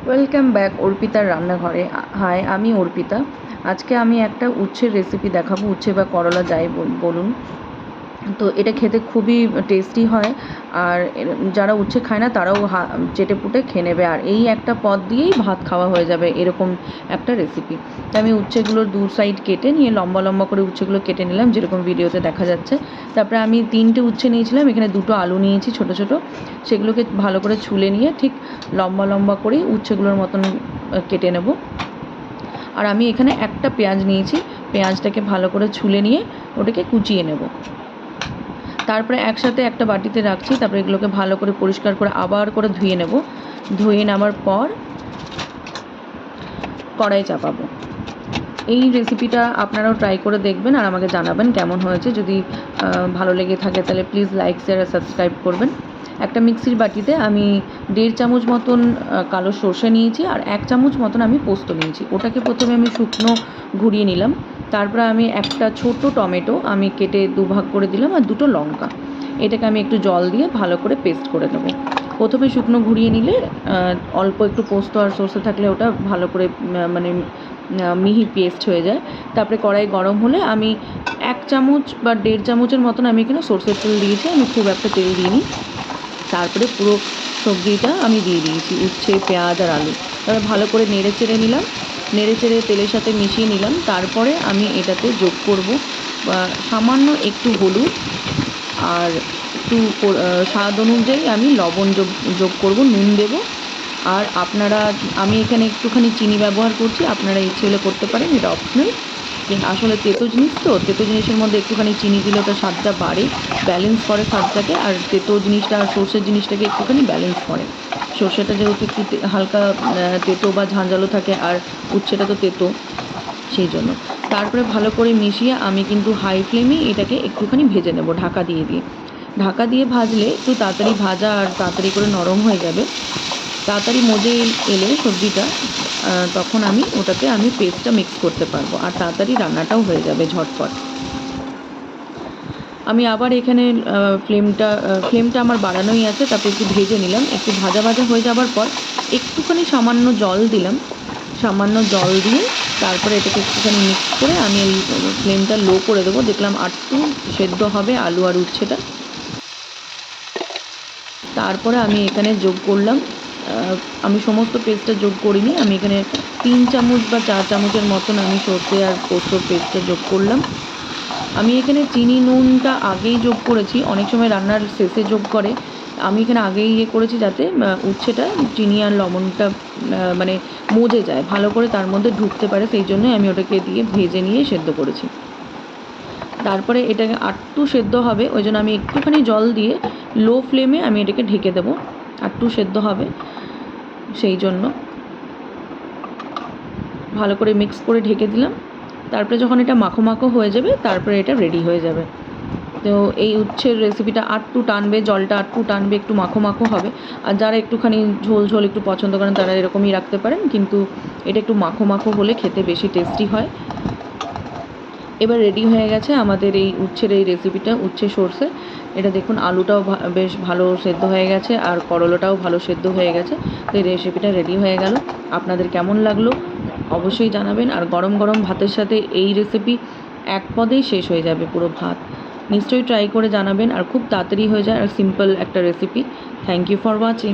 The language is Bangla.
ওয়েলকাম ব্যাক অর্পিতার রান্নাঘরে। হাই, আমি অর্পিতা। আজকে আমি একটা উচ্ছের রেসিপি দেখাবো, উচ্ছে বা করলা যাই বলুন। তো এটা খেতে খুবই টেস্টি হয়, আর যারা উচ্ছে খায় না তারাও চেটেপুটে খেয়ে নেবে, আর এই একটা পদ দিয়েই ভাত খাওয়া হয়ে যাবে, এরকম একটা রেসিপি। তো আমি উচ্ছেগুলোর দু সাইড কেটে নিয়ে লম্বা লম্বা করে উচ্ছেগুলো কেটে নিলাম, যেরকম ভিডিওতে দেখা যাচ্ছে। তারপরে আমি 3টে উচ্ছে নিয়েছিলাম, এখানে 2টো আলু নিয়েছি ছোটো ছোটো। সেগুলোকে ভালো করে ছুলে নিয়ে ঠিক লম্বা লম্বা করেই উচ্ছেগুলোর মতন কেটে নেব। আর আমি এখানে একটা পেঁয়াজ নিয়েছি, পেঁয়াজটাকে ভালো করে ছুলে নিয়ে ওটাকে কুচিয়ে নেব। তারপরে একসাথে একটা বাটিতে রাখছি। তারপরে এগুলোকে ভালো করে পরিষ্কার করে আবার করে ধুয়ে নেব। ধুয়ে নেওয়ার পর কড়াই চাপাবো। এই রেসিপিটা আপনারাও ট্রাই করে দেখবেন আর আমাকে জানাবেন কেমন হয়েছে। যদি ভালো লেগে থাকে তাহলে প্লিজ লাইক, শেয়ার আর সাবস্ক্রাইব করবেন। একটা মিক্সির বাটিতে আমি 1.5 চামচ মতন কালো সর্ষে নিয়েছি, আর 1 চামচ মতন আমি পোস্ত নিয়েছি। ওটাকে প্রথমে আমি শুকনো ঘুরিয়ে নিলাম। তারপরে আমি একটা ছোটো টমেটো আমি কেটে দুভাগ করে দিলাম, আর 2টো লঙ্কা। এটাকে আমি একটু জল দিয়ে ভালো করে পেস্ট করে নেব। প্রথমে শুকনো ঘুরিয়ে নিলে অল্প একটু পোস্ত আর সর্ষে থাকলে ওটা ভালো করে মানে মিহি পেস্ট হয়ে যায়। তারপরে কড়াই গরম হলে আমি 1 চামচ বা 1.5 চামচের মতন আমি এখানে সর্ষের তেল দিয়েছি, আমি খুব একটা তেল দিইনি। তারপরে পুরো সবজিটা আমি দিয়ে দিয়েছি, উচ্ছে, পেঁয়াজ আর আলু। তারপরে ভালো করে নেড়ে চেড়ে নিলাম, নেড়ে চেড়ে তেলের সাথে মিশিয়ে নিলাম। তারপরে আমি এটাতে যোগ করব সামান্য একটু হলুদ, আর একটু স্বাদ অনুযায়ী আমি লবণ যোগ করব, নুন দেব। আর আমি এখানে একটুখানি চিনি ব্যবহার করছি, আপনারা ইচ্ছে হলে করতে পারেন, এটা অপশনাল। কিন্তু আসলে তেতো জিনিস, তো তেতো জিনিসের মধ্যে একটুখানি চিনি দিলে ওটা স্বাদটা বাড়ে, ব্যালেন্স করে স্বাদটাকে। আর তেতো জিনিসটা আর সর্ষের জিনিসটাকে একটুখানি ব্যালেন্স করে। সর্ষেটা যেহেতু একটু হালকা তেতো বা ঝাঁঝালো থাকে, আর উচ্ছেটা তো তেতো, সেই জন্য। তারপরে ভালো করে মিশিয়ে আমি কিন্তু হাই ফ্লেমেই এটাকে একটুখানি ভেজে নেব, ঢাকা দিয়ে দিয়ে। ঢাকা দিয়ে ভাজলে একটু তাড়াতাড়ি ভাজা আর তাড়াতাড়ি করে নরম হয়ে যাবে। তাড়াতাড়ি মজে এলে সবজিটা, তখন ওটাতে আমি পেস্টটা মিক্স করতে পারবো, আর তাড়াতাড়ি রান্নাটাও হয়ে যাবে ঝটপট। আমি আবার এখানে ফ্লেমটা আমার বাড়ানোই আছে। তারপরে একটু ভেজে নিলাম, একটু ভাজা ভাজা হয়ে যাবার পর একটুখানি সামান্য জল দিলাম। সামান্য জল দিয়ে তারপরে এটাকে একটুখানি মিক্স করে আমি এই ফ্লেমটা লো করে দেবো। দেখলাম আটটু সেদ্ধ হবে আলু আর উচ্ছেটা। তারপরে আমি এখানে যোগ করলাম, আমি সমস্ত পেস্টটা যোগ করিনি, আমি এখানে 3 চামচ বা 4 চামচের মতন আমি সর্ষে আর পোস্তর পেস্টটা যোগ করলাম। আমি এখানে চিনি নুনটা আগেই যোগ করেছি, অনেক সময় রান্নার শেষে যোগ করে। আমি এখানে আগেই করেছি যাতে উচ্ছেটা চিনি আর লবণটা মানে মজে যায় ভালো করে, তার মধ্যে ঢুকতে পারে, সেই জন্যই আমি ওটাকে দিয়ে ভেজে নিয়ে সেদ্ধ করেছি। তারপরে এটাকে আটটু সেদ্ধ হবে, ওই জন্য আমি একটুখানি জল দিয়ে লো ফ্লেমে আমি এটাকে ঢেকে দেবো। আটটু সেদ্ধ হবে, সেই জন্য ভালো করে মিক্স করে ঢেকে দিলাম। তারপরে যখন এটা মাখো মাখো হয়ে যাবে, তারপরে এটা রেডি হয়ে যাবে। তো এই উচ্ছের রেসিপিটা আটটু টানবে, জলটা আটটু টানবে, একটু মাখো মাখো হবে। আর যারা একটুখানি ঝোল ঝোল একটু পছন্দ করেন তারা এরকমই রাখতে পারেন, কিন্তু এটা একটু মাখো মাখো হলে খেতে বেশি টেস্টি হয়। এবার রেডি হয়ে গেছে আমাদের এই উচ্ছের এই রেসিপিটা, উচ্ছে সর্ষে। এটা দেখুন আলুটাও বেশ ভালো সেদ্ধ হয়ে গেছে, আর করলাটাও ভালো সেদ্ধ হয়ে গেছে। তো এই রেসিপিটা রেডি হয়ে গেল। আপনাদের কেমন লাগলো অবশ্যই জানাবেন। আর গরম গরম ভাতের সাথে এই রেসিপি এক পদেই শেষ হয়ে যাবে পুরো ভাত। নিশ্চয়ই ট্রাই করে জানাবেন, আর খুব তাড়াতাড়ি হয়ে যায়, আর সিম্পল একটা recipe. Thank you for watching.